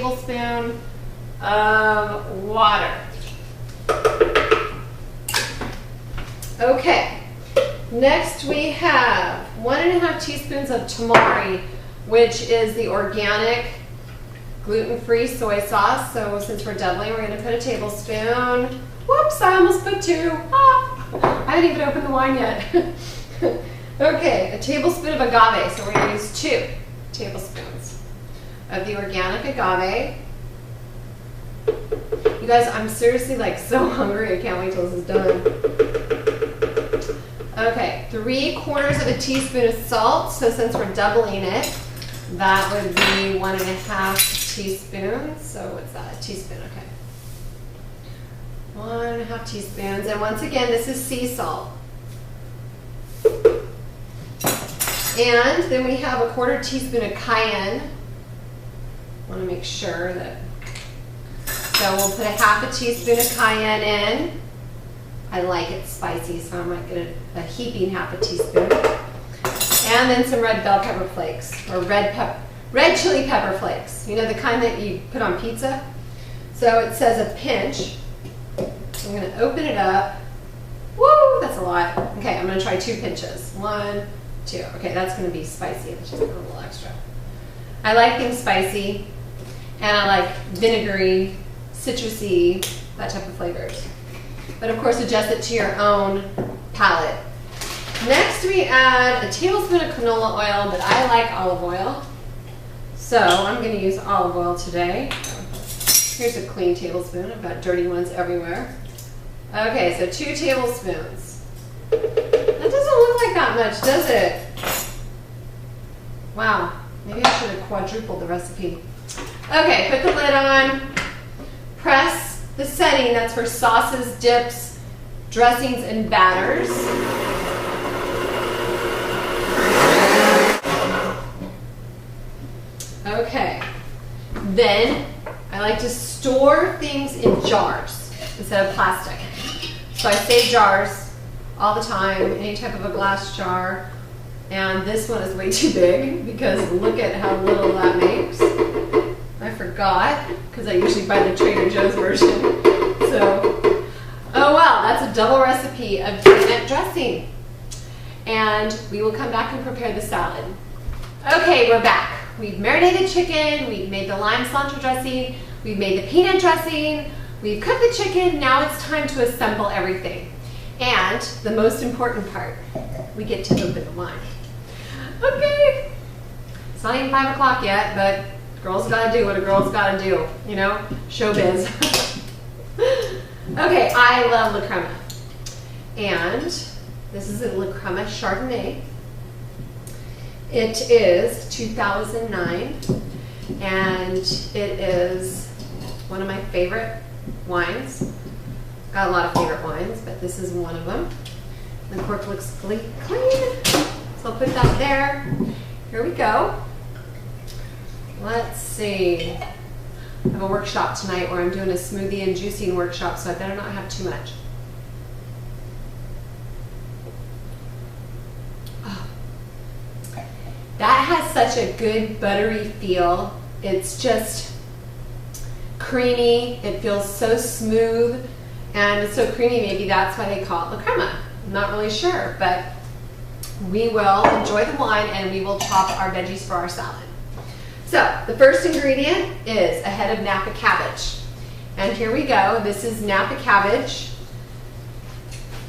tablespoon of water. Okay, next we have 1.5 teaspoons of tamari, which is the organic gluten-free soy sauce. So since we're doubling, we're going to put a tablespoon. Whoops, I almost put 2. I haven't even opened the wine yet. Okay, a tablespoon of agave. So we're going to use 2 tablespoons of the organic agave. You guys, I'm seriously like so hungry. I can't wait till this is done. Okay, 3/4 teaspoon of salt. So since we're doubling it, that would be 1.5 teaspoons. So what's that? A teaspoon, okay. 1.5 teaspoons. And once again, this is sea salt. And then we have a 1/4 teaspoon of cayenne. Want to make sure that. So we'll put a 1/2 teaspoon of cayenne in. I like it spicy, so I might get a heaping 1/2 teaspoon. And then some red bell pepper flakes, or red chili pepper flakes. You know, the kind that you put on pizza? So it says a pinch. I'm going to open it up. Woo, that's a lot. Okay, I'm going to try 2 pinches. 1, 2. Okay, that's going to be spicy. Let's just put a little extra. I like things spicy, and I like vinegary, citrusy, that type of flavors. But of course, adjust it to your own palate. Next, we add a tablespoon of canola oil, but I like olive oil. So I'm going to use olive oil today. Here's a clean tablespoon. I've got dirty ones everywhere. Okay, so 2 tablespoons. That doesn't look like that much, does it? Wow, maybe I should have quadrupled the recipe. Okay, put the lid on. Press the setting that's for sauces, dips, dressings, and batters. Okay, then I like to store things in jars instead of plastic. So I say jars all the time, any type of a glass jar. And this one is way too big because look at how little that makes. I forgot because I usually buy the Trader Joe's version. So, oh well, that's a double recipe of peanut dressing. And we will come back and prepare the salad. Okay, we're back. We've marinated chicken, we've made the lime cilantro dressing, we've made the peanut dressing, we've cooked the chicken. Now it's time to assemble everything. And the most important part, we get to open the wine. Okay, it's not even 5 o'clock yet, but girls gotta do what a girl's gotta do, you know, showbiz. Okay, I love La Crema. And this is a La Crema Chardonnay. It is 2009, and it is one of my favorite wines. Got a lot of favorite wines, but this is one of them. The cork looks clean, so I'll put that there. Here we go. Let's see. I have a workshop tonight where I'm doing a smoothie and juicing workshop, so I better not have too much. Oh. That has such a good buttery feel. It's just creamy. It feels so smooth. And it's so creamy, maybe that's why they call it La Crema. I'm not really sure, but we will enjoy the wine and we will chop our veggies for our salad. So the first ingredient is a head of Napa cabbage. And here we go. This is Napa cabbage.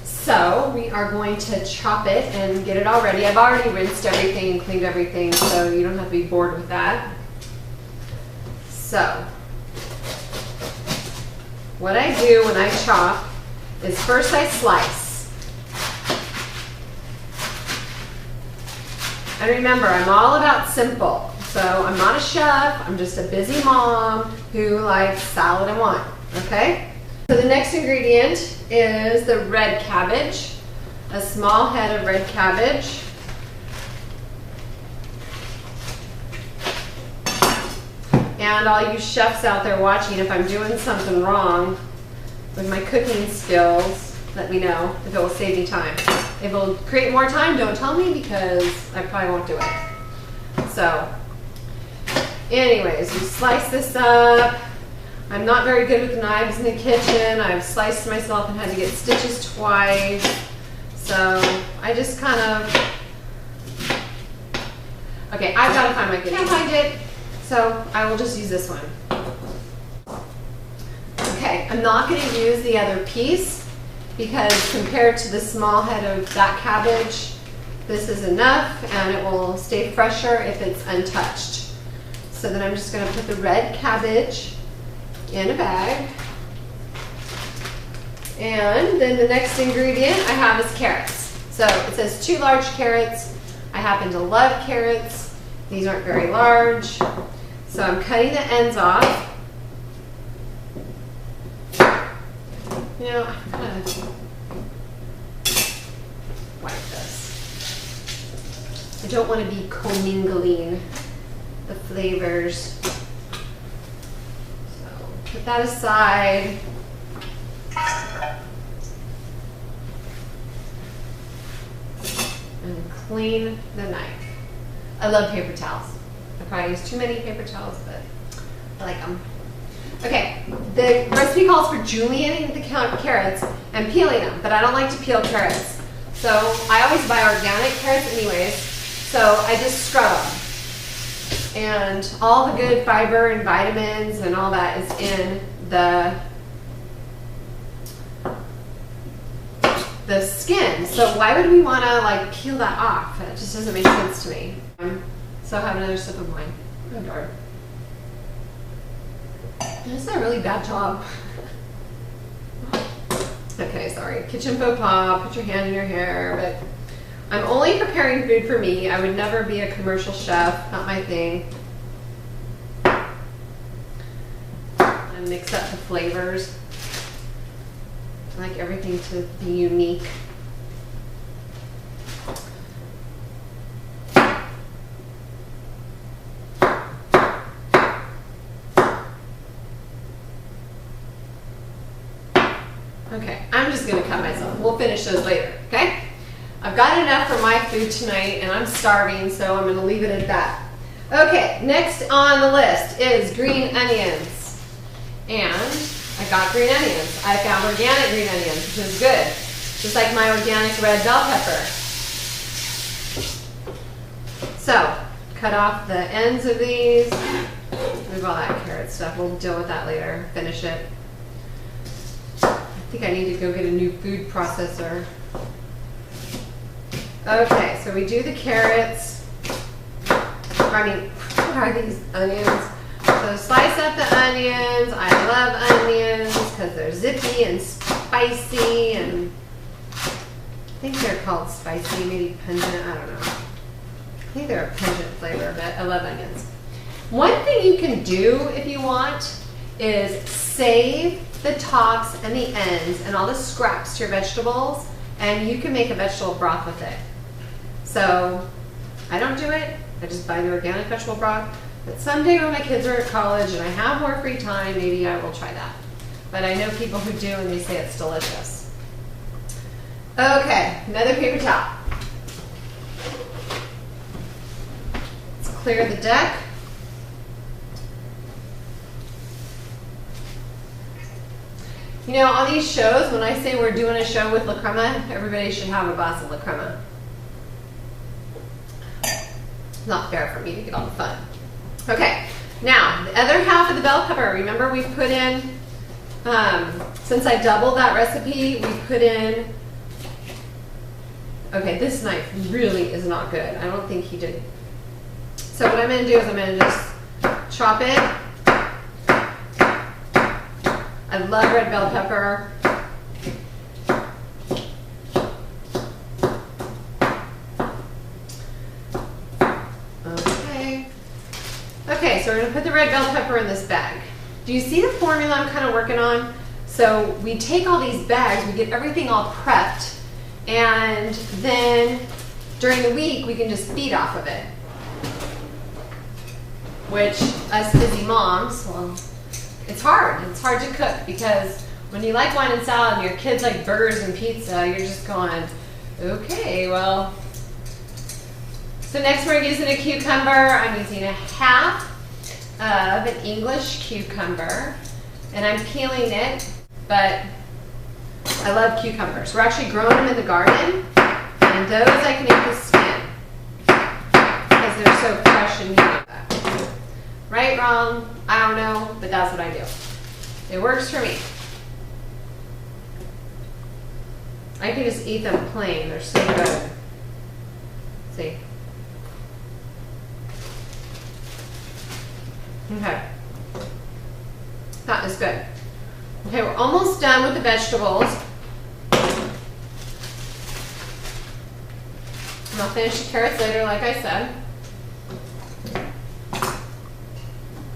So we are going to chop it and get it all ready. I've already rinsed everything and cleaned everything, so you don't have to be bored with that. So what I do when I chop is first I slice. And remember, I'm all about simple. So I'm not a chef, I'm just a busy mom who likes salad and wine, okay? So the next ingredient is the red cabbage, a small head of red cabbage. And all you chefs out there watching, if I'm doing something wrong with my cooking skills, let me know if it will save me time. If it will create more time, don't tell me because I probably won't do it. So Anyways, we slice this up. I'm not very good with knives in the kitchen. I've sliced myself and had to get stitches twice. So I just kind of, okay, I've got to find my good. Can't find it, so I will just use this one. Okay, I'm not going to use the other piece because compared to the small head of that cabbage, this is enough and it will stay fresher if it's untouched. So then I'm just going to put the red cabbage in a bag. And then the next ingredient I have is carrots. So it says 2 large carrots. I happen to love carrots. These aren't very large. So I'm cutting the ends off. You know, I'm gonna wipe this. I don't want to be commingling the flavors. So put that aside. And clean the knife. I love paper towels. I probably use too many paper towels, but I like them. Okay, the recipe calls for julienning the carrots and peeling them, but I don't like to peel carrots. So I always buy organic carrots anyways, so I just scrub them. And all the good fiber and vitamins and all that is in the skin. So why would we want to like peel that off? It just doesn't make sense to me. So have another sip of wine. Oh darn. This is a really bad job. Okay, sorry. Kitchen faux pas, put your hand in your hair, but I'm only preparing food for me. I would never be a commercial chef, not my thing. And mix up the flavors. I like everything to be unique. Okay, I'm just gonna cut myself. We'll finish those later, okay? I've got enough for my food tonight and I'm starving, so I'm gonna leave it at that. Okay, next on the list is green onions. And I got green onions. I found organic green onions, which is good. Just like my organic red bell pepper. So, cut off the ends of these. Move all that carrot stuff. We'll deal with that later. Finish it. I think I need to go get a new food processor. Okay, so we do the carrots. I mean, what are these onions? So slice up the onions. I love onions because they're zippy and spicy, and I think they're called spicy, maybe pungent, I don't know. I think they're a pungent flavor, but I love onions. One thing you can do if you want is save the tops and the ends and all the scraps to your vegetables, and you can make a vegetable broth with it. So I don't do it. I just buy the organic vegetable broth. But someday when my kids are at college and I have more free time, maybe I will try that. But I know people who do and they say it's delicious. Okay, another paper towel. Let's clear the deck. You know, on these shows, when I say we're doing a show with La Crema, everybody should have a glass of La Crema. It's not fair for me to get all the fun. Okay, now the other half of the bell pepper, remember we put in, since I doubled that recipe, we put in, okay, this knife really is not good. I don't think he did. So what I'm going to do is I'm going to just chop it. I love red bell pepper. Okay. Okay, so we're gonna put the red bell pepper in this bag. Do you see the formula I'm kind of working on? So we take all these bags, we get everything all prepped, and then during the week we can just feed off of it. Which, us busy moms, well, it's hard to cook because when you like wine and salad and your kids like burgers and pizza, you're just going, okay, well. So next we're using a cucumber. I'm using a half of an English cucumber, and I'm peeling it, but I love cucumbers. We're actually growing them in the garden, and those I can eat the skin because they're so fresh and new. Right, wrong, I don't know, but that's what I do. It works for me. I can just eat them plain. They're so good. See? Okay. That is good. Okay, we're almost done with the vegetables. And I'll finish the carrots later, like I said.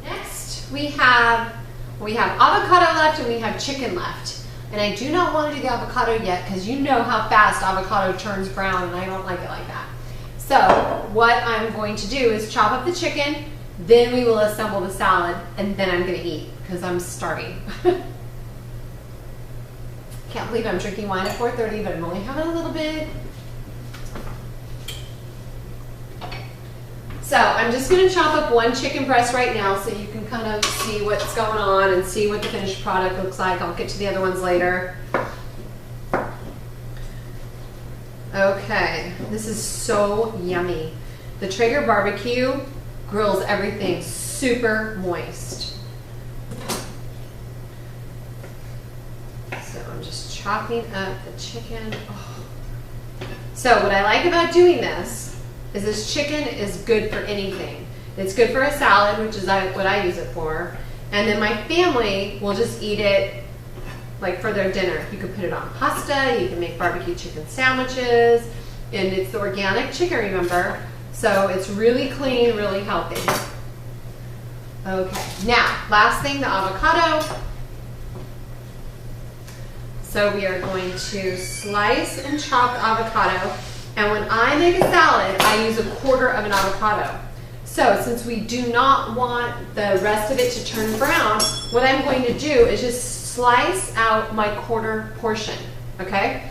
Next, we have avocado left and we have chicken left. And I do not want to do the avocado yet because you know how fast avocado turns brown and I don't like it like that. So what I'm going to do is chop up the chicken, then we will assemble the salad, and then I'm going to eat because I'm starving. Can't believe I'm drinking wine at 4:30, but I'm only having a little bit. So I'm just going to chop up one chicken breast right now so you can kind of see what's going on and see what the finished product looks like. I'll get to the other ones later. Okay, this is so yummy. The Traeger barbecue grills everything super moist. So I'm just chopping up the chicken. Oh. So what I like about doing this is chicken is good for anything. It's good for a salad, which is what I use it for. And then my family will just eat it like for their dinner. You can put it on pasta, you can make barbecue chicken sandwiches, and it's organic chicken, remember? So it's really clean, really healthy. Okay, now, last thing, the avocado. So we are going to slice and chop the avocado. And when I make a salad, I use 1/4 of an avocado. So since we do not want the rest of it to turn brown, what I'm going to do is just slice out my 1/4 portion, okay?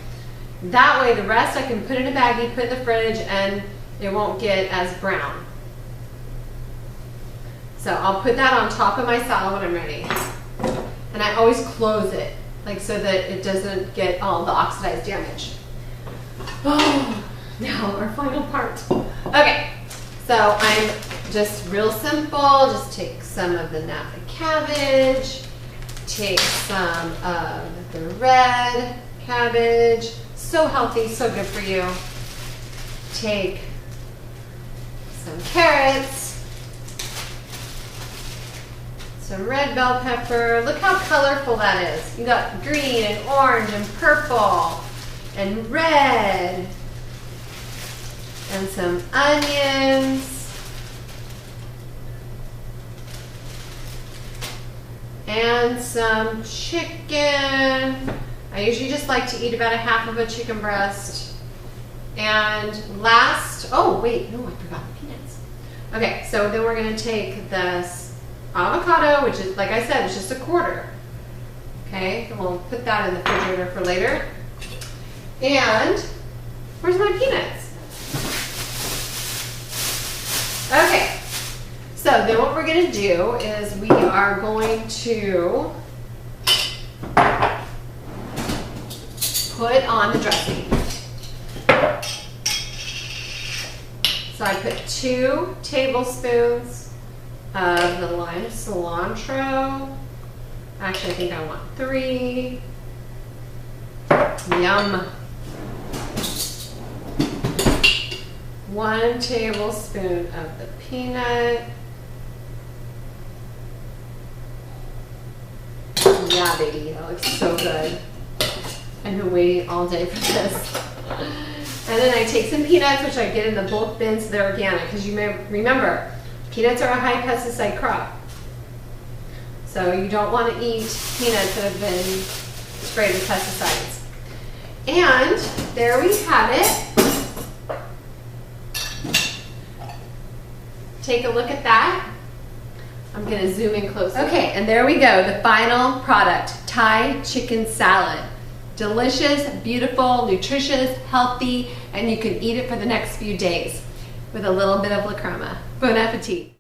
That way the rest I can put in a baggie, put in the fridge, and it won't get as brown. So I'll put that on top of my salad when I'm ready. And I always close it, like so that it doesn't get all the oxidized damage. Oh. Now our final part. Okay, so I'm just real simple. Just take some of the Napa cabbage, take some of the red cabbage. So healthy, so good for you. Take some carrots, some red bell pepper. Look how colorful that is. You got green and orange and purple and red. And some onions, and some chicken. I usually just like to eat about 1/2 of a chicken breast. And last, oh wait, no, I forgot the peanuts. Okay, so then we're going to take this avocado, which is, like I said, it's just 1/4. Okay, and we'll put that in the refrigerator for later. And where's my peanuts? Okay, so then what we're going to do is we are going to put on the dressing. So I put 2 tablespoons of the lime cilantro. Actually, I think I want 3. Yum. 1 tablespoon of the peanut. Yeah, baby, that looks so good. I've been waiting all day for this. And then I take some peanuts, which I get in the bulk bin, so they're organic, because you may remember, peanuts are a high pesticide crop. So you don't want to eat peanuts that have been sprayed with pesticides. And there we have it. Take a look at that. I'm going to zoom in closer. Okay, and there we go, the final product, Thai chicken salad. Delicious, beautiful, nutritious, healthy, and you can eat it for the next few days with a little bit of La Crema. Bon appetit.